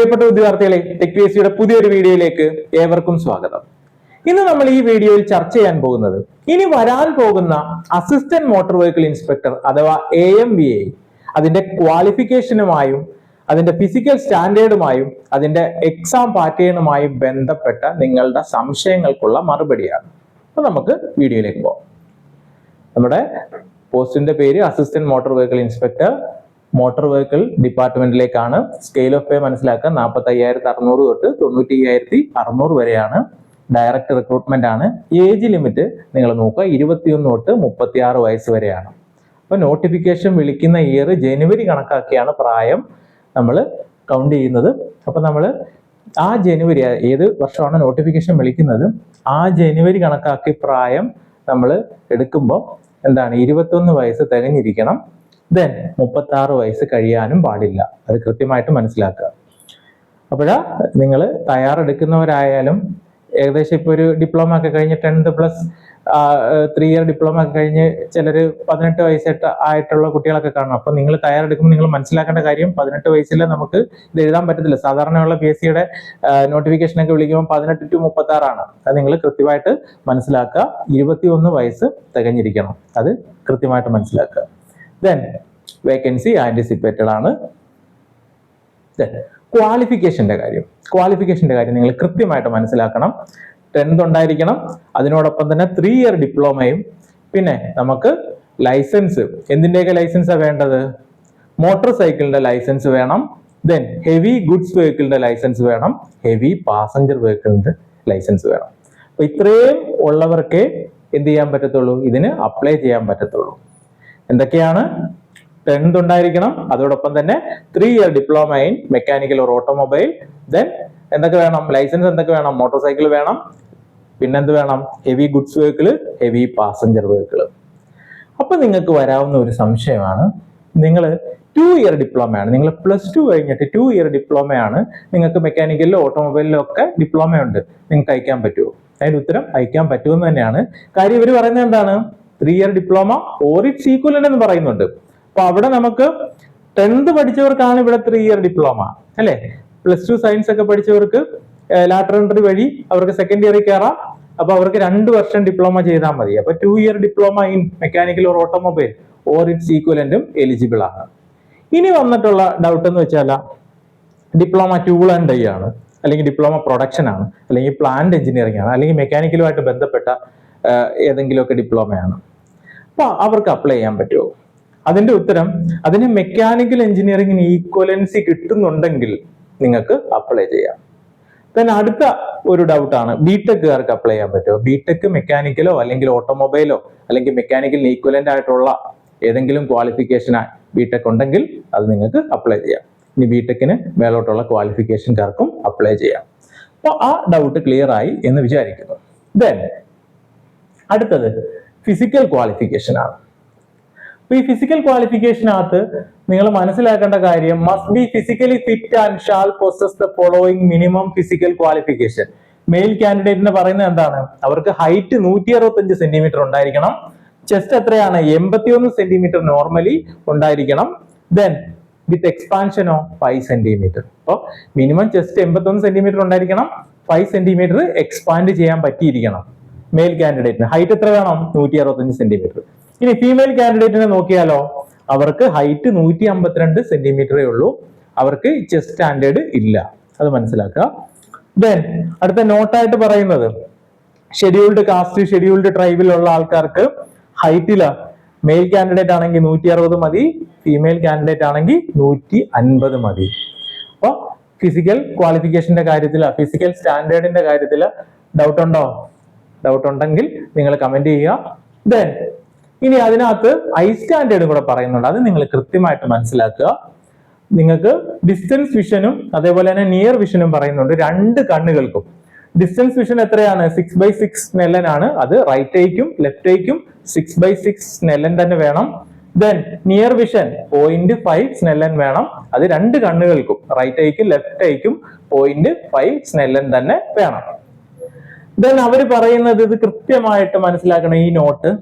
പ്രിയപ്പെട്ട വിദ്യാർത്ഥികളെ, ടെക് PSCയുടെ പുതിയൊരു വീഡിയോയിലേക്ക് ഏവർക്കും സ്വാഗതം. ഇന്ന് നമ്മൾ ഈ വീഡിയോയിൽ ചർച്ച ചെയ്യാൻ പോകുന്നത് ഇനി വരാൻ പോകുന്ന അസിസ്റ്റന്റ് മോട്ടോർ വെഹിക്കിൾ ഇൻസ്പെക്ടർ അഥവാ AMVA അതിന്റെ ക്വാളിഫിക്കേഷനുമായും അതിന്റെ ഫിസിക്കൽ സ്റ്റാൻഡേർഡുമായും അതിന്റെ എക്സാം പാറ്റേണുമായും ബന്ധപ്പെട്ട നിങ്ങളുടെ സംശയങ്ങൾക്കുള്ള മറുപടിയാണ്. അപ്പൊ നമുക്ക് വീഡിയോയിലേക്ക് പോകാം. നമ്മുടെ പോസ്റ്റിന്റെ പേര് assistant motor vehicle inspector, motor vehicle ഡിപ്പാർട്ട്മെന്റിലേക്കാണ്. സ്കെയിൽ ഓഫ് പേ മനസ്സിലാക്കുക, 45,600 തൊട്ട് 95,600 വരെയാണ്. ഡയറക്റ്റ് റിക്രൂട്ട്മെന്റ് ആണ്. ഏജ് ലിമിറ്റ് നിങ്ങൾ നോക്കുക, 21 തൊട്ട് 36 വയസ്സ് വരെയാണ്. അപ്പൊ നോട്ടിഫിക്കേഷൻ വിളിക്കുന്ന ഇയർ ജനുവരി കണക്കാക്കിയാണ് പ്രായം നമ്മൾ കൗണ്ട് ചെയ്യുന്നത്. അപ്പൊ നമ്മൾ ആ ജനുവരി, ഏത് വർഷമാണ് നോട്ടിഫിക്കേഷൻ വിളിക്കുന്നത്, ആ ജനുവരി കണക്കാക്കി പ്രായം നമ്മൾ എടുക്കുമ്പോൾ എന്താണ്, 21 വയസ്സ് തികഞ്ഞിരിക്കണം. ദെൻ 36 വയസ്സ് കഴിയാനും പാടില്ല. അത് കൃത്യമായിട്ട് മനസ്സിലാക്കുക. അപ്പോഴാ നിങ്ങൾ തയ്യാറെടുക്കുന്നവരായാലും ഏകദേശം ഇപ്പോൾ ഒരു ഡിപ്ലോമ ഒക്കെ കഴിഞ്ഞ് 10th പ്ലസ് 3 ഇയർ ഡിപ്ലോമ ഒക്കെ കഴിഞ്ഞ് ചിലർ 18 വയസ്സായിട്ട് ആയിട്ടുള്ള കുട്ടികളൊക്കെ കാണും. അപ്പൊ നിങ്ങൾ തയ്യാറെടുക്കുമ്പോൾ നിങ്ങൾ മനസ്സിലാക്കേണ്ട കാര്യം, 18 വയസ്സിൽ നമുക്ക് ഇത് എഴുതാൻ പറ്റത്തില്ല. സാധാരണയുള്ള PSCയുടെ നോട്ടിഫിക്കേഷനൊക്കെ വിളിക്കുമ്പോൾ 18 to 36 ആണ്. അത് നിങ്ങൾ കൃത്യമായിട്ട് മനസ്സിലാക്കുക. 21 വയസ്സ് തികഞ്ഞിരിക്കണം. അത് കൃത്യമായിട്ട് മനസ്സിലാക്കുക. ദെൻ വേക്കൻസി ആന്റിസിപ്പേറ്റഡ് ആണ്. ക്വാളിഫിക്കേഷന്റെ കാര്യം നിങ്ങൾ കൃത്യമായിട്ട് മനസ്സിലാക്കണം. 10th ഉണ്ടായിരിക്കണം. അതിനോടൊപ്പം തന്നെ 3 ഇയർ ഡിപ്ലോമയും, പിന്നെ നമുക്ക് ലൈസൻസ്, എന്തിന്റെയൊക്കെ ലൈസൻസാണ് വേണ്ടത്, മോട്ടോർ സൈക്കിളിന്റെ ലൈസൻസ് വേണം. ദെൻ ഹെവി ഗുഡ്സ് വെഹിക്കിളിന്റെ ലൈസൻസ് വേണം. ഹെവി പാസഞ്ചർ വെഹിക്കിളിന്റെ ലൈസൻസ് വേണം. അപ്പൊ ഇത്രയും ഉള്ളവർക്കേ എന്ത് ചെയ്യാൻ പറ്റത്തുള്ളൂ, ഇതിന് അപ്ലൈ ചെയ്യാൻ പറ്റത്തുള്ളൂ. എന്തൊക്കെയാണ്, 10th ഉണ്ടായിരിക്കണം. അതോടൊപ്പം തന്നെ 3 year diploma in mechanical or automobile. Then എന്തൊക്കെ വേണം, ലൈസൻസ് എന്തൊക്കെ വേണം, മോട്ടോർ സൈക്കിൾ വേണം. പിന്നെന്ത് വേണം, heavy goods vehicle, heavy passenger vehicle. അപ്പൊ നിങ്ങൾക്ക് വരാവുന്ന ഒരു സംശയമാണ്, നിങ്ങൾ 2 ഇയർ ഡിപ്ലോമയാണ്, നിങ്ങൾ +2 കഴിഞ്ഞിട്ട് 2 ഇയർ ഡിപ്ലോമയാണ്, നിങ്ങൾക്ക് മെക്കാനിക്കലിലും ഓട്ടോമൊബൈലിലും ഒക്കെ ഡിപ്ലോമ ഉണ്ട്, നിങ്ങൾക്ക് അയക്കാൻ പറ്റുമോ? അതിന്റെ ഉത്തരം അയക്കാൻ പറ്റുമെന്ന് തന്നെയാണ്. കാര്യം ഇവർ പറയുന്നത് എന്താണ്, 3 year diploma or it's equivalent എന്ന് പറയുന്നുണ്ട്. അപ്പൊ അവിടെ നമുക്ക് 10th പഠിച്ചവർക്കാണ് ഇവിടെ 3 ഇയർ ഡിപ്ലോമ അല്ലെ. +2 സയൻസ് ഒക്കെ പഠിച്ചവർക്ക് ലാറ്ററൽ എൻട്രി വഴി അവർക്ക് സെക്കൻഡ് ഇയറിൽ കയറാം. അപ്പൊ അവർക്ക് 2 വർഷം ഡിപ്ലോമ ചെയ്താൽ മതി. അപ്പൊ 2 year diploma in mechanical or automobile or its ഈക്വലന്റും എലിജിബിൾ ആണ്. ഇനി വന്നിട്ടുള്ള ഡൗട്ട് എന്ന് വെച്ചാൽ, ഡിപ്ലോമ ടൂൾ ആൻഡ് ഡൈ ആണ്, അല്ലെങ്കിൽ ഡിപ്ലോമ പ്രൊഡക്ഷൻ ആണ്, അല്ലെങ്കിൽ പ്ലാന്റ് എഞ്ചിനീയറിംഗ് ആണ്, അല്ലെങ്കിൽ മെക്കാനിക്കലുമായിട്ട് ബന്ധപ്പെട്ട ഏതെങ്കിലുമൊക്കെ ഡിപ്ലോമയാണ്. അപ്പൊ അവർക്ക് അപ്ലൈ ചെയ്യാൻ പറ്റുമോ? അതിന്റെ ഉത്തരം, അതിന് മെക്കാനിക്കൽ എഞ്ചിനീയറിംഗിന് ഈക്വലൻസി കിട്ടുന്നുണ്ടെങ്കിൽ നിങ്ങൾക്ക് അപ്ലൈ ചെയ്യാം. then അടുത്ത ഒരു ഡൗട്ടാണ്, ബിടെക്കുകാർക്ക് അപ്ലൈ ചെയ്യാൻ പറ്റുമോ? ബിടെക് മെക്കാനിക്കലോ അല്ലെങ്കിൽ ഓട്ടോമൊബൈലോ അല്ലെങ്കിൽ മെക്കാനിക്കലിന് ഈക്വലന്റ് ആയിട്ടുള്ള ഏതെങ്കിലും ക്വാളിഫിക്കേഷൻ ബിടെക് ഉണ്ടെങ്കിൽ അത് നിങ്ങൾക്ക് അപ്ലൈ ചെയ്യാം. ഇനി ബിടെക്കിന് മേലോട്ടുള്ള ക്വാളിഫിക്കേഷൻകാർക്കും അപ്ലൈ ചെയ്യാം. അപ്പോൾ ആ ഡൗട്ട് ക്ലിയർ ആയി എന്ന് വിചാരിക്കുന്നു. ദെൻ അടുത്തത് ഫിസിക്കൽ ക്വാളിഫിക്കേഷൻ ആണ്. അപ്പൊ ഈ ഫിസിക്കൽ ക്വാളിഫിക്കേഷനകത്ത് നിങ്ങൾ മനസ്സിലാക്കേണ്ട കാര്യം, must be physically fit and shall possess the following minimum physical qualification. Male കാൻഡിഡേറ്റിന് പറയുന്നത് എന്താണ്, അവർക്ക് ഹൈറ്റ് 165 സെന്റിമീറ്റർ ഉണ്ടായിരിക്കണം. ചെസ്റ്റ് എത്രയാണ്, 81 സെന്റിമീറ്റർ നോർമലി ഉണ്ടായിരിക്കണം. ദെൻ വിത്ത് എക്സ്പാൻഷനോ 5 സെന്റിമീറ്റർ. അപ്പോൾ മിനിമം ചെസ്റ്റ് 81 സെന്റിമീറ്റർ ഉണ്ടായിരിക്കണം, 5 സെന്റിമീറ്റർ എക്സ്പാൻഡ് ചെയ്യാൻ പറ്റിയിരിക്കണം മെയിൽ കാൻഡിഡേറ്റിന്. ഹൈറ്റ് എത്ര വേണം, 165 സെന്റിമീറ്റർ. ഇനി ഫീമെയിൽ കാൻഡിഡേറ്റിനെ നോക്കിയാലോ, അവർക്ക് ഹൈറ്റ് 152 സെന്റിമീറ്ററേ ഉള്ളൂ, അവർക്ക് ചെസ്റ്റ് സ്റ്റാൻഡേർഡ് ഇല്ല. അത് മനസ്സിലാക്കുക. ദെൻ അടുത്ത നോട്ടായിട്ട് പറയുന്നത്, ഷെഡ്യൂൾഡ് കാസ്റ്റ്, ഷെഡ്യൂൾഡ് ട്രൈബിലുള്ള ആൾക്കാർക്ക് ഹൈറ്റില് മെയിൽ കാൻഡിഡേറ്റ് ആണെങ്കിൽ 160 മതി, ഫീമെയിൽ കാൻഡിഡേറ്റ് ആണെങ്കിൽ 150 മതി. അപ്പൊ ഫിസിക്കൽ ക്വാളിഫിക്കേഷന്റെ കാര്യത്തിൽ, ഫിസിക്കൽ സ്റ്റാൻഡേർഡിന്റെ കാര്യത്തിൽ ഡൗട്ട് ഉണ്ടോ? ഡൗട്ട് ഉണ്ടെങ്കിൽ നിങ്ങൾ കമന്റ് ചെയ്യുക. ദെൻ ഇനി അതിനകത്ത് ഐ സ്റ്റാൻഡേർഡും കൂടെ പറയുന്നുണ്ട്, അത് നിങ്ങൾ കൃത്യമായിട്ട് മനസ്സിലാക്കുക. നിങ്ങൾക്ക് ഡിസ്റ്റൻസ് വിഷനും അതേപോലെ തന്നെ നിയർ വിഷനും പറയുന്നുണ്ട്, 2 കണ്ണുകൾക്കും. ഡിസ്റ്റൻസ് വിഷൻ എത്രയാണ്, 6/6 സ്നെല്ലൻ ആണ്. അത് റൈറ്റ് ഐക്കും ലെഫ്റ്റ് ഐക്കും 6/6 സ്നെല്ലൻ തന്നെ വേണം. ദെൻ നിയർ വിഷൻ 0.5 സ്നെല്ലൻ വേണം. അത് 2 കണ്ണുകൾക്കും, റൈറ്റ് ഐക്കും ലെഫ്റ്റ് ഐക്കും 0.5 സ്നെല്ലൻ തന്നെ വേണം. ദെൻ അവർ പറയുന്നത്, ഇത് കൃത്യമായിട്ട് മനസ്സിലാക്കണം ഈ note,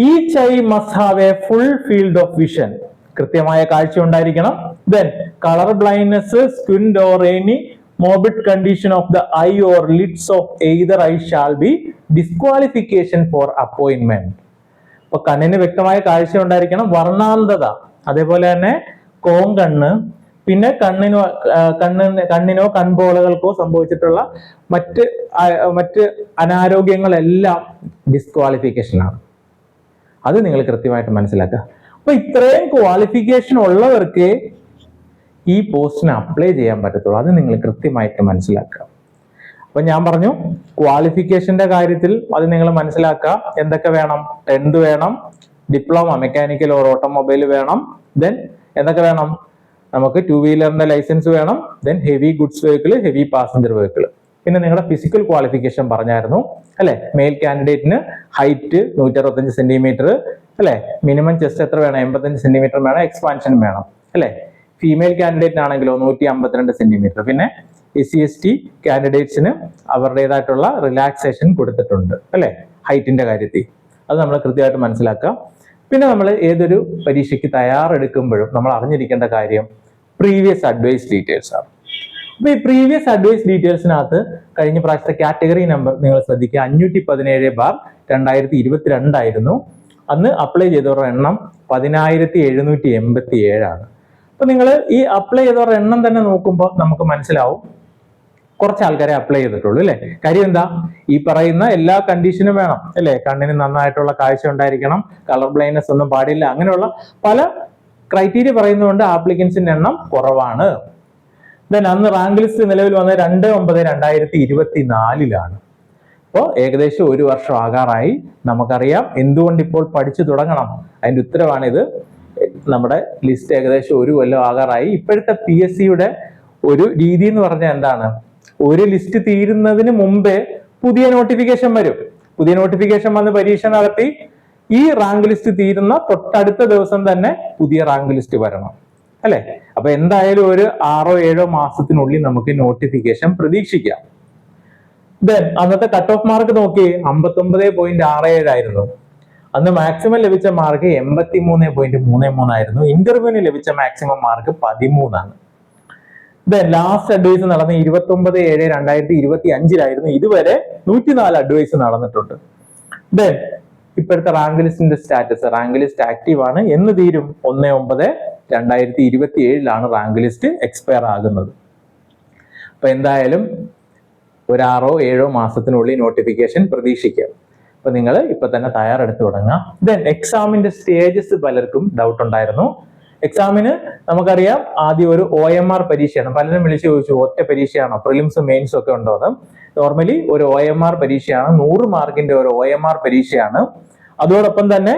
each eye must have a full field of vision. കൃത്യമായ കാഴ്ച ഉണ്ടായിരിക്കണം. Then color blindness, squint or any morbid condition of the eye or lids of either eye shall be disqualification for appointment. അപ്പൊ കണ്ണിന് വ്യക്തമായ കാഴ്ച ഉണ്ടായിരിക്കണം, വർണ്ണാന്തത, അതേപോലെ തന്നെ കോങ്കണ്ണ്, പിന്നെ കണ്ണിനോ കൺപോളകൾക്കോ സംഭവിച്ചിട്ടുള്ള മറ്റ് അനാരോഗ്യങ്ങളെല്ലാം ഡിസ്ക്വാളിഫിക്കേഷൻ ആണ്. അത് നിങ്ങൾ കൃത്യമായിട്ട് മനസ്സിലാക്കുക. അപ്പൊ ഇത്രയും ക്വാളിഫിക്കേഷൻ ഉള്ളവർക്ക് ഈ പോസ്റ്റിന് അപ്ലൈ ചെയ്യാൻ പറ്റത്തുള്ളൂ. അത് നിങ്ങൾ കൃത്യമായിട്ട് മനസ്സിലാക്കുക. അപ്പൊ ഞാൻ പറഞ്ഞു ക്വാളിഫിക്കേഷന്റെ കാര്യത്തിൽ അത് നിങ്ങൾ മനസ്സിലാക്കുക. എന്തൊക്കെ വേണം? 10th വേണം, ഡിപ്ലോമ മെക്കാനിക്കൽ ഓർ ഓട്ടോമൊബൈൽ വേണം, ദെൻ എന്തൊക്കെ വേണം? നമുക്ക് 2 വീലറിന്റെ ലൈസൻസ് വേണം, then heavy goods vehicle, heavy passenger vehicle. പിന്നെ നിങ്ങളുടെ ഫിസിക്കൽ ക്വാളിഫിക്കേഷൻ പറഞ്ഞായിരുന്നു അല്ലെ? മെയിൽ കാൻഡിഡേറ്റിന് ഹൈറ്റ് 165 സെന്റിമീറ്റർ അല്ലെ? മിനിമം ചെസ്റ്റ് എത്ര വേണം? 85 സെന്റിമീറ്റർ വേണം, എക്സ്പാൻഷൻ വേണം അല്ലെ? ഫീമെയിൽ കാൻഡിഡേറ്റ് ആണെങ്കിലോ 152 സെന്റിമീറ്റർ. പിന്നെ SC/ST കാൻഡിഡേറ്റ്സിന് അവരുടേതായിട്ടുള്ള റിലാക്സേഷൻ കൊടുത്തിട്ടുണ്ട് അല്ലെ? ഹൈറ്റിന്റെ കാര്യത്തിൽ അത് നമ്മൾ കൃത്യമായിട്ട് മനസ്സിലാക്കാം. പിന്നെ നമ്മൾ ഏതൊരു പരീക്ഷയ്ക്ക് തയ്യാറെടുക്കുമ്പോഴും നമ്മൾ അറിഞ്ഞിരിക്കേണ്ട കാര്യം പ്രീവിയസ് അഡ്വൈസ് ഡീറ്റെയിൽസ് ആണ്. അപ്പൊ ഈ പ്രീവിയസ് അഡ്വൈസ് ഡീറ്റെയിൽസിനകത്ത് കഴിഞ്ഞ പ്രാവശ്യത്തെ കാറ്റഗറി നമ്പർ നിങ്ങൾ ശ്രദ്ധിക്കുക, 517/2022 ആയിരുന്നു. അന്ന് അപ്ലൈ ചെയ്തവരുടെ എണ്ണം 10,787 ആണ്. അപ്പൊ നിങ്ങൾ ഈ അപ്ലൈ ചെയ്തവരുടെ എണ്ണം തന്നെ നോക്കുമ്പോൾ നമുക്ക് മനസ്സിലാവും കുറച്ച് ആൾക്കാരെ അപ്ലൈ ചെയ്തിട്ടുള്ളൂ അല്ലെ? കാര്യം എന്താ? ഈ പറയുന്ന എല്ലാ കണ്ടീഷനും വേണം അല്ലെ? കണ്ണിന് നന്നായിട്ടുള്ള കാഴ്ച ഉണ്ടായിരിക്കണം, കളർ ബ്ലൈൻഡ്നെസ് ഒന്നും പാടില്ല, അങ്ങനെയുള്ള പല ക്രൈറ്റീരിയ പറയുന്നതുകൊണ്ട് ആപ്ലിക്കൻസിന്റെ എണ്ണം കുറവാണ്. ദെൻ അന്ന് റാങ്ക് ലിസ്റ്റ് നിലവിൽ വന്നത് 2/9/2024 അപ്പോൾ ഏകദേശം 1 വർഷം ആകാറായി. നമുക്കറിയാം എന്തുകൊണ്ട് ഇപ്പോൾ പഠിച്ചു തുടങ്ങണം. അതിന്റെ ഉത്തരവാണിത്. നമ്മുടെ ലിസ്റ്റ് ഏകദേശം 1 കൊല്ലം ആകാറായി. ഇപ്പോഴത്തെ PSCയുടെ ഒരു രീതി എന്ന് പറഞ്ഞാൽ എന്താണ്? ഒരു ലിസ്റ്റ് തീരുന്നതിന് മുമ്പേ പുതിയ നോട്ടിഫിക്കേഷൻ വരും. പുതിയ നോട്ടിഫിക്കേഷൻ വന്ന് പരീക്ഷ നടത്തി ഈ റാങ്ക് ലിസ്റ്റ് തീരുന്ന തൊട്ടടുത്ത ദിവസം തന്നെ പുതിയ റാങ്ക് ലിസ്റ്റ് വരണം അല്ലെ? അപ്പൊ എന്തായാലും ഒരു 6-7 മാസത്തിനുള്ളിൽ നമുക്ക് നോട്ടിഫിക്കേഷൻ പ്രതീക്ഷിക്കാം. ദെൻ അന്നത്തെ കട്ട് ഓഫ് മാർക്ക് നോക്കി 59.67 ആയിരുന്നു. അന്ന് മാക്സിമം ലഭിച്ച മാർക്ക് 83.33 ആയിരുന്നു. ഇന്റർവ്യൂവിന് ലഭിച്ച മാക്സിമം മാർക്ക് 13 ആണ്. ദെൻ ലാസ്റ്റ് അഡ്വൈസ് നടന്ന 29/7/2025 ഇതുവരെ 104 അഡ്വൈസ് നടന്നിട്ടുണ്ട്. ദെൻ ഇപ്പോഴത്തെ റാങ്ക് ലിസ്റ്റിന്റെ സ്റ്റാറ്റസ്, റാങ്ക് ലിസ്റ്റ് ആക്റ്റീവ് ആണ്. എന്ന് തീരും? 1/9/2027 റാങ്ക് ലിസ്റ്റ് എക്സ്പയർ ആകുന്നത്. അപ്പൊ എന്തായാലും ഒരു 6-7 മാസത്തിനുള്ളിൽ നോട്ടിഫിക്കേഷൻ പ്രതീക്ഷിക്കാം. അപ്പൊ നിങ്ങൾ ഇപ്പൊ തന്നെ തയ്യാറെടുത്ത് തുടങ്ങാം. ദെൻ എക്സാമിന്റെ സ്റ്റേജസ് പലർക്കും ഡൗട്ട് ഉണ്ടായിരുന്നു. എക്സാമിന് നമുക്കറിയാം ആദ്യം ഒരു OMR പരീക്ഷയാണ്. പലരും വിളിച്ചു ചോദിച്ചു ഒറ്റ പരീക്ഷയാണോ, പ്രിലിംസും മെയിൻസും ഒക്കെ ഉണ്ടോ എന്ന്. നോർമലി ഒരു OMR പരീക്ഷയാണ്, 100 മാർക്കിന്റെ ഒരു OMR പരീക്ഷയാണ്. അതോടൊപ്പം തന്നെ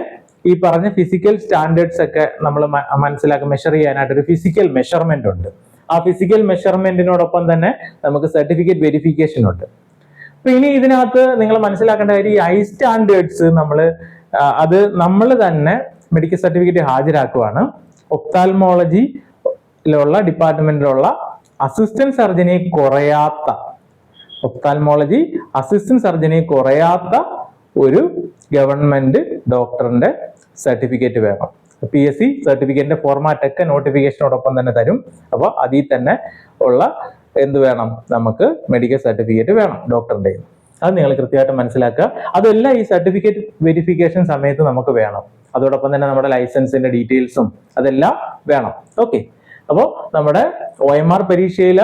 ഈ പറഞ്ഞ ഫിസിക്കൽ സ്റ്റാൻഡേർഡ്സ് ഒക്കെ നമ്മൾ മെഷർ ചെയ്യാനായിട്ട് ഒരു ഫിസിക്കൽ മെഷർമെന്റ് ഉണ്ട്. ആ ഫിസിക്കൽ മെഷർമെന്റിനോടൊപ്പം തന്നെ നമുക്ക് സർട്ടിഫിക്കറ്റ് വെരിഫിക്കേഷൻ ഉണ്ട്. അപ്പൊ ഇനി ഇതിനകത്ത് നിങ്ങൾ മനസ്സിലാക്കേണ്ട കാര്യം, ഈ ഐ സ്റ്റാൻഡേർഡ്സ് അത് നമ്മൾ തന്നെ മെഡിക്കൽ സർട്ടിഫിക്കറ്റ് ഹാജരാക്കുവാണ്. ഒപ്താൽമോളജിയിലുള്ള ഡിപ്പാർട്ട്മെന്റിലുള്ള അസിസ്റ്റന്റ് സർജനെ കുറയാത്ത ഒരു ഗവൺമെന്റ് ഡോക്ടറിന്റെ സർട്ടിഫിക്കറ്റ് വേണം. PSC സർട്ടിഫിക്കറ്റിന്റെ ഫോർമാറ്റ് ഒക്കെ നോട്ടിഫിക്കേഷനോടൊപ്പം തന്നെ തരും. അപ്പൊ അതിൽ തന്നെ ഉള്ള എന്ത് വേണം? നമുക്ക് മെഡിക്കൽ സർട്ടിഫിക്കറ്റ് വേണം ഡോക്ടറിന്റെ. അത് നിങ്ങൾ കൃത്യമായിട്ട് മനസ്സിലാക്കുക. അതെല്ലാം ഈ സർട്ടിഫിക്കറ്റ് വെരിഫിക്കേഷൻ സമയത്ത് നമുക്ക് വേണം. അതോടൊപ്പം തന്നെ നമ്മുടെ ലൈസൻസിന്റെ ഡീറ്റെയിൽസും അതെല്ലാം വേണം. ഓക്കെ. അപ്പോൾ നമ്മുടെ OMR പരീക്ഷയിൽ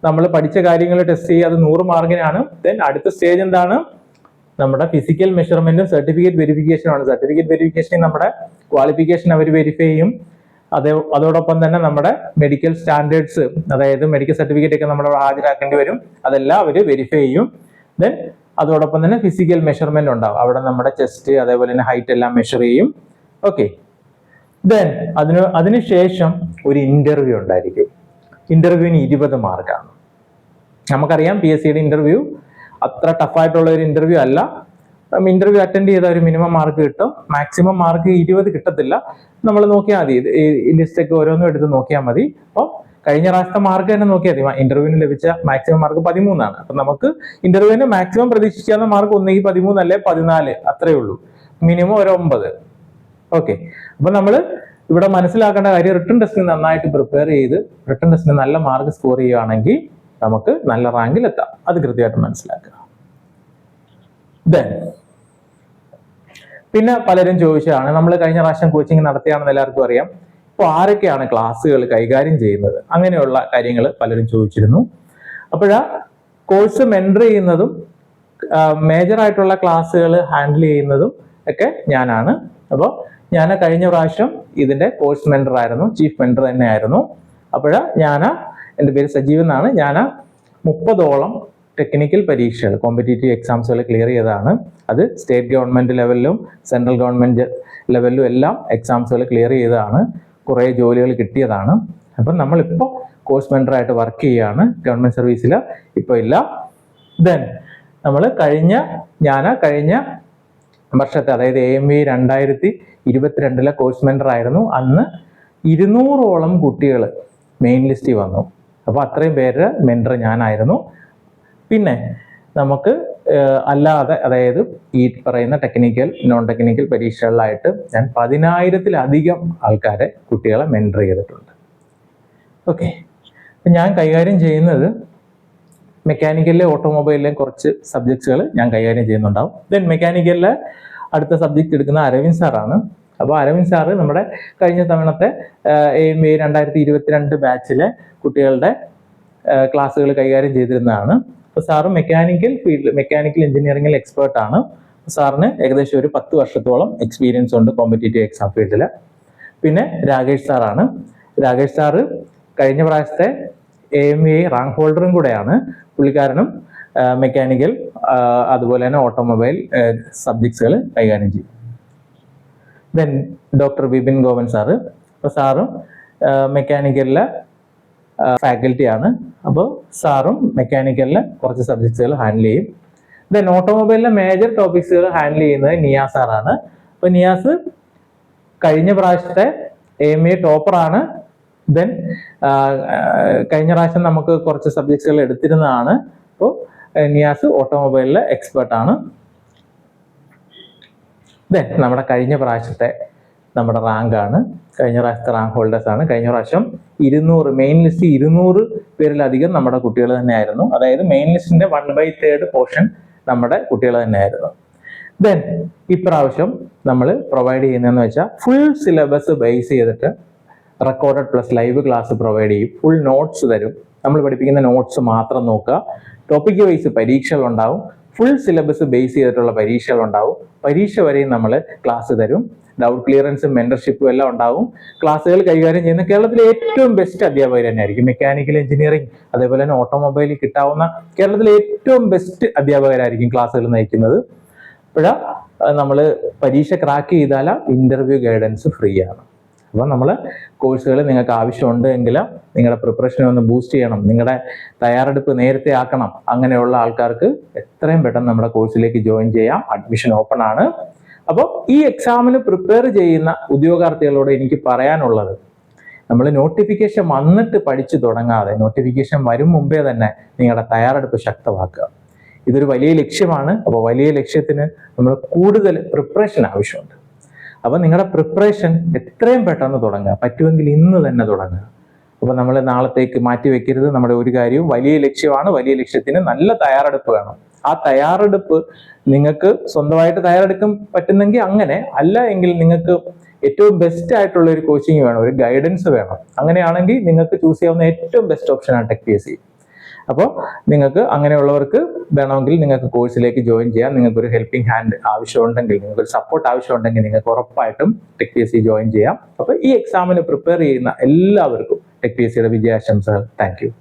നമ്മൾ പഠിച്ച കാര്യങ്ങൾ ടെസ്റ്റ് ചെയ്യുക. അത് 100 മാർക്കിനാണ്. ദെൻ അടുത്ത സ്റ്റേജ് എന്താണ്? നമ്മുടെ ഫിസിക്കൽ മെഷർമെന്റും സർട്ടിഫിക്കറ്റ് വെരിഫിക്കേഷനും ആണ്. സർട്ടിഫിക്കറ്റ് വെരിഫിക്കേഷനിൽ നമ്മുടെ ക്വാളിഫിക്കേഷൻ അവർ വെരിഫൈ ചെയ്യും. അതോടൊപ്പം തന്നെ നമ്മുടെ മെഡിക്കൽ സ്റ്റാൻഡേർഡ്സ്, അതായത് മെഡിക്കൽ സർട്ടിഫിക്കറ്റ് ഒക്കെ നമ്മൾ ഹാജരാക്കേണ്ടി വരും. അതെല്ലാം അവർ വെരിഫൈ ചെയ്യും. ദെൻ അതോടൊപ്പം തന്നെ ഫിസിക്കൽ മെഷർമെന്റ് ഉണ്ടാവും. അവിടെ നമ്മുടെ ചെസ്റ്റ് അതേപോലെ തന്നെ ഹൈറ്റ് എല്ലാം മെഷർ ചെയ്യും. ഓക്കെ. ദെൻ അതിനുശേഷം ഒരു ഇന്റർവ്യൂ ഉണ്ടായിരിക്കും. ഇന്റർവ്യൂവിന് 20 മാർക്കാണ്. നമുക്കറിയാം PSCയുടെ ഇന്റർവ്യൂ അത്ര ടഫായിട്ടുള്ള ഒരു ഇന്റർവ്യൂ അല്ല. ഇന്റർവ്യൂ അറ്റൻഡ് ചെയ്ത ഒരു മിനിമം മാർക്ക് കിട്ടും. മാക്സിമം മാർക്ക് 20 കിട്ടത്തില്ല. നമ്മൾ നോക്കിയാൽ മതി, ഈ ലിസ്റ്റൊക്കെ ഓരോന്നും എടുത്ത് നോക്കിയാൽ മതി. അപ്പോൾ കഴിഞ്ഞ പ്രാവശ്യത്തെ മാർക്ക് തന്നെ നോക്കിയാൽ മതി. ഇന്റർവ്യൂവിന് ലഭിച്ച മാക്സിമം മാർക്ക് 13 ആണ്. അപ്പൊ നമുക്ക് ഇന്റർവ്യൂവിന് മാക്സിമം പ്രതീക്ഷിക്കാവുന്ന മാർക്ക് ഒന്നെങ്കിൽ 13 അല്ലെ 14, അത്രേ ഉള്ളൂ. മിനിമം ഒരു 9. ഓക്കെ. അപ്പൊ നമ്മൾ ഇവിടെ മനസ്സിലാക്കേണ്ട കാര്യം റിട്ടൺ ടെസ്റ്റിന് നന്നായിട്ട് പ്രിപ്പയർ ചെയ്ത് റിട്ടൺ ടെസ്റ്റിന് നല്ല മാർക്ക് സ്കോർ ചെയ്യുകയാണെങ്കിൽ നമുക്ക് നല്ല റാങ്കിൽ എത്താം. അത് കൃത്യമായിട്ട് മനസ്സിലാക്കുക. പിന്നെ പലരും ചോദിച്ചതാണ്, നമ്മൾ കഴിഞ്ഞ പ്രാവശ്യം കോച്ചിങ് നടത്തിയാണെന്ന് എല്ലാവർക്കും അറിയാം. ഇപ്പോൾ ആരൊക്കെയാണ് ക്ലാസ്സുകൾ കൈകാര്യം ചെയ്യുന്നത്, അങ്ങനെയുള്ള കാര്യങ്ങൾ പലരും ചോദിച്ചിരുന്നു. അപ്പോഴാ കോഴ്സ് മെന്റർ ചെയ്യുന്നതും മേജർ ആയിട്ടുള്ള ക്ലാസ്സുകൾ ഹാൻഡിൽ ചെയ്യുന്നതും ഒക്കെ ഞാനാണ്. അപ്പോൾ ഞാൻ കഴിഞ്ഞ പ്രാവശ്യം ഇതിന്റെ കോഴ്സ് മെന്റർ ആയിരുന്നു, ചീഫ് മെന്റർ തന്നെ ആയിരുന്നു. എൻ്റെ പേര് സജീവ് എന്നാണ്. ഞാൻ 30ഓളം ടെക്നിക്കൽ പരീക്ഷകൾ, കോമ്പറ്റേറ്റീവ് എക്സാംസുകൾ ക്ലിയർ ചെയ്തതാണ്. അത് സ്റ്റേറ്റ് ഗവൺമെന്റ് ലെവലിലും സെൻട്രൽ ഗവൺമെന്റ് ലെവലിലും എല്ലാം എക്സാംസുകൾ ക്ലിയർ ചെയ്തതാണ്. കുറേ ജോലികൾ കിട്ടിയതാണ്. അപ്പം നമ്മളിപ്പോൾ കോഴ്സ് മെന്ററായിട്ട് വർക്ക് ചെയ്യുകയാണ്. ഗവൺമെന്റ് സർവീസിൽ ഇപ്പോൾ ഇല്ല. നമ്മൾ കഴിഞ്ഞ വർഷത്തെ, അതായത് AME 2022 കോഴ്സ് മെന്റർ ആയിരുന്നു. അന്ന് 200ഓളം കുട്ടികൾ മെയിൻ ലിസ്റ്റിൽ വന്നു. അപ്പോൾ അത്രയും പേര് മെന്റർ ഞാനായിരുന്നു. പിന്നെ നമുക്ക് അല്ലാതെ, അതായത് ഈ പറയുന്ന ടെക്നിക്കൽ നോൺ ടെക്നിക്കൽ പരീക്ഷകളിലായിട്ട് ഞാൻ 10,000-ലധികം ആൾക്കാരെ, കുട്ടികളെ മെന്റർ ചെയ്തിട്ടുണ്ട്. ഓക്കെ, ഞാൻ കൈകാര്യം ചെയ്യുന്നത് മെക്കാനിക്കലിലെ ഓട്ടോമൊബൈലിലെയും കുറച്ച് സബ്ജക്ട്സുകൾ ഞാൻ കൈകാര്യം ചെയ്യുന്നുണ്ടാവും. മെക്കാനിക്കലിലെ അടുത്ത സബ്ജക്ട് എടുക്കുന്ന അരവിന്ദ് സാറാണ്. അപ്പോൾ അരവിന്ദ് സാറ് നമ്മുടെ കഴിഞ്ഞ തവണത്തെ AME 2022 ബാച്ചിലെ കുട്ടികളുടെ ക്ലാസ്സുകൾ കൈകാര്യം ചെയ്തിരുന്നതാണ്. അപ്പോൾ സാറ് മെക്കാനിക്കൽ എഞ്ചിനീയറിംഗിൽ എക്സ്പേർട്ടാണ്. സാറിന് ഏകദേശം ഒരു 10 വർഷത്തോളം എക്സ്പീരിയൻസ് ഉണ്ട് കോമ്പറ്റേറ്റീവ് എക്സാം ഫീൽഡിൽ. പിന്നെ രാകേഷ് സാറാണ്. രാകേഷ് സാറ് കഴിഞ്ഞ പ്രാവശ്യത്തെ AME റാങ്ക് ഹോൾഡറും കൂടെയാണ്. പുള്ളിക്കാരനും മെക്കാനിക്കൽ അതുപോലെ തന്നെ ഓട്ടോമൊബൈൽ സബ്ജക്ട്സുകൾ കൈകാര്യം ചെയ്യും. Doctor Vipin Goan sir. അപ്പോൾ സാറും മെക്കാനിക്കലിലെ ഫാക്കൽറ്റിയാണ്. അപ്പോൾ സാറും മെക്കാനിക്കലിലെ കുറച്ച് സബ്ജക്ട്സുകൾ ഹാൻഡിൽ ചെയ്യും. ഓട്ടോമൊബൈലിലെ മേജർ ടോപ്പിക്സുകൾ ഹാൻഡിൽ ചെയ്യുന്നത് നിയാസ് സാറാണ്. അപ്പോൾ നിയാസ് കഴിഞ്ഞ പ്രാവശ്യത്തെ AME ടോപ്പറാണ്. കഴിഞ്ഞ പ്രാവശ്യം നമുക്ക് കുറച്ച് സബ്ജക്ട്സുകൾ എടുത്തിരുന്നതാണ്. അപ്പോൾ നിയാസ് ഓട്ടോമൊബൈലിലെ എക്സ്പേർട്ടാണ്. നമ്മുടെ കഴിഞ്ഞ പ്രാവശ്യത്തെ നമ്മുടെ റാങ്കാണ്, കഴിഞ്ഞ പ്രാവശ്യത്തെ റാങ്ക് ഹോൾഡേഴ്സ് ആണ്. കഴിഞ്ഞ പ്രാവശ്യം 200 മെയിൻ ലിസ്റ്റ് 200 പേരിലധികം നമ്മുടെ കുട്ടികൾ തന്നെയായിരുന്നു. അതായത് മെയിൻ ലിസ്റ്റിന്റെ 1/3 പോർഷൻ നമ്മുടെ കുട്ടികൾ തന്നെയായിരുന്നു. ഇപ്രാവശ്യം നമ്മൾ പ്രൊവൈഡ് ചെയ്യുന്നതെന്ന് വെച്ചാൽ ഫുൾ സിലബസ് ബേസ് ചെയ്തിട്ട് recorded plus live class provide ചെയ്യും. ഫുൾ നോട്ട്സ് തരും. നമ്മൾ പഠിപ്പിക്കുന്ന നോട്ട്സ് മാത്രം നോക്കുക. ടോപ്പിക് വൈസ് പരീക്ഷകൾ ഉണ്ടാവും. ഫുൾ സിലബസ് ബേസ് ചെയ്തിട്ടുള്ള പരീക്ഷകൾ ഉണ്ടാവും. പരീക്ഷ വരെയും നമ്മൾ ക്ലാസ് തരും. ഡൗട്ട് ക്ലിയറൻസും മെന്റർഷിപ്പും എല്ലാം ഉണ്ടാവും. ക്ലാസ്സുകൾ കൈകാര്യം ചെയ്യുന്ന കേരളത്തിലെ ഏറ്റവും ബെസ്റ്റ് അധ്യാപകർ തന്നെയായിരിക്കും. മെക്കാനിക്കൽ എഞ്ചിനീയറിംഗ് അതേപോലെ തന്നെ ഓട്ടോമൊബൈലിൽ കിട്ടാവുന്ന കേരളത്തിലെ ഏറ്റവും ബെസ്റ്റ് അധ്യാപകരായിരിക്കും ക്ലാസ്സുകൾ നയിക്കുന്നത്. അപ്പോഴാ നമ്മൾ പരീക്ഷ ക്രാക്ക് ചെയ്താൽ ഇന്റർവ്യൂ ഗൈഡൻസ് ഫ്രീ ആണ്. അപ്പോൾ നമ്മൾ കോഴ്സുകൾ നിങ്ങൾക്ക് ആവശ്യമുണ്ട് എങ്കിൽ നിങ്ങളുടെ പ്രിപ്പറേഷനെ ഒന്ന് ബൂസ്റ്റ് ചെയ്യണം, നിങ്ങളുടെ തയ്യാറെടുപ്പ് നേരത്തെ ആക്കണം. അങ്ങനെയുള്ള ആൾക്കാർക്ക് എത്രയും പെട്ടെന്ന് നമ്മുടെ കോഴ്സിലേക്ക് ജോയിൻ ചെയ്യാം. അഡ്മിഷൻ ഓപ്പൺ ആണ്. അപ്പോൾ ഈ എക്സാമിന് പ്രിപ്പയർ ചെയ്യുന്ന ഉദ്യോഗാർത്ഥികളോട് എനിക്ക് പറയാനുള്ളത്, നമ്മൾ നോട്ടിഫിക്കേഷൻ വന്നിട്ട് പഠിച്ചു തുടങ്ങാതെ നോട്ടിഫിക്കേഷൻ വരും മുമ്പേ തന്നെ നിങ്ങളുടെ തയ്യാറെടുപ്പ് ശക്തമാക്കുക. ഇതൊരു വലിയ ലക്ഷ്യമാണ്. അപ്പോൾ വലിയ ലക്ഷ്യത്തിന് നമ്മൾ കൂടുതൽ പ്രിപ്പറേഷൻ ആവശ്യമുണ്ട്. അപ്പോൾ നിങ്ങളുടെ പ്രിപ്പറേഷൻ എത്രയും പെട്ടെന്ന് തുടങ്ങുക, പറ്റുമെങ്കിൽ ഇന്ന് തന്നെ തുടങ്ങുക. അപ്പോൾ നമ്മൾ നാളത്തേക്ക് മാറ്റി വെക്കരുത്. നമ്മുടെ ഒരു കാര്യവും വലിയ ലക്ഷ്യമാണ്. വലിയ ലക്ഷ്യത്തിന് നല്ല തയ്യാറെടുപ്പ് വേണം. ആ തയ്യാറെടുപ്പ് നിങ്ങൾക്ക് സ്വന്തമായിട്ട് തയ്യാറെടുക്കാൻ പറ്റുന്നെങ്കിൽ അങ്ങനെ, അല്ല എങ്കിൽ നിങ്ങൾക്ക് ഏറ്റവും ബെസ്റ്റ് ആയിട്ടുള്ള ഒരു കോച്ചിങ് വേണം, ഒരു ഗൈഡൻസ് വേണം. അങ്ങനെയാണെങ്കിൽ നിങ്ങൾക്ക് ചൂസ് ചെയ്യാവുന്ന ഏറ്റവും ബെസ്റ്റ് ഓപ്ഷനാണ് TechPSC. അപ്പോൾ നിങ്ങൾക്ക് അങ്ങനെയുള്ളവർക്ക് വേണമെങ്കിൽ നിങ്ങൾക്ക് കോഴ്സിലേക്ക് ജോയിൻ ചെയ്യാം. നിങ്ങൾക്കൊരു ഹെൽപ്പിംഗ് ഹാൻഡ് ആവശ്യമുണ്ടെങ്കിൽ, നിങ്ങൾക്കൊരു സപ്പോർട്ട് ആവശ്യമുണ്ടെങ്കിൽ നിങ്ങൾക്ക് ഉറപ്പായിട്ടും TechPSC ജോയിൻ ചെയ്യാം. അപ്പോൾ ഈ എക്സാമിന് പ്രിപ്പയർ ചെയ്യുന്ന എല്ലാവർക്കും TechPSCയുടെ വിജയാശംസകൾ. Thank you.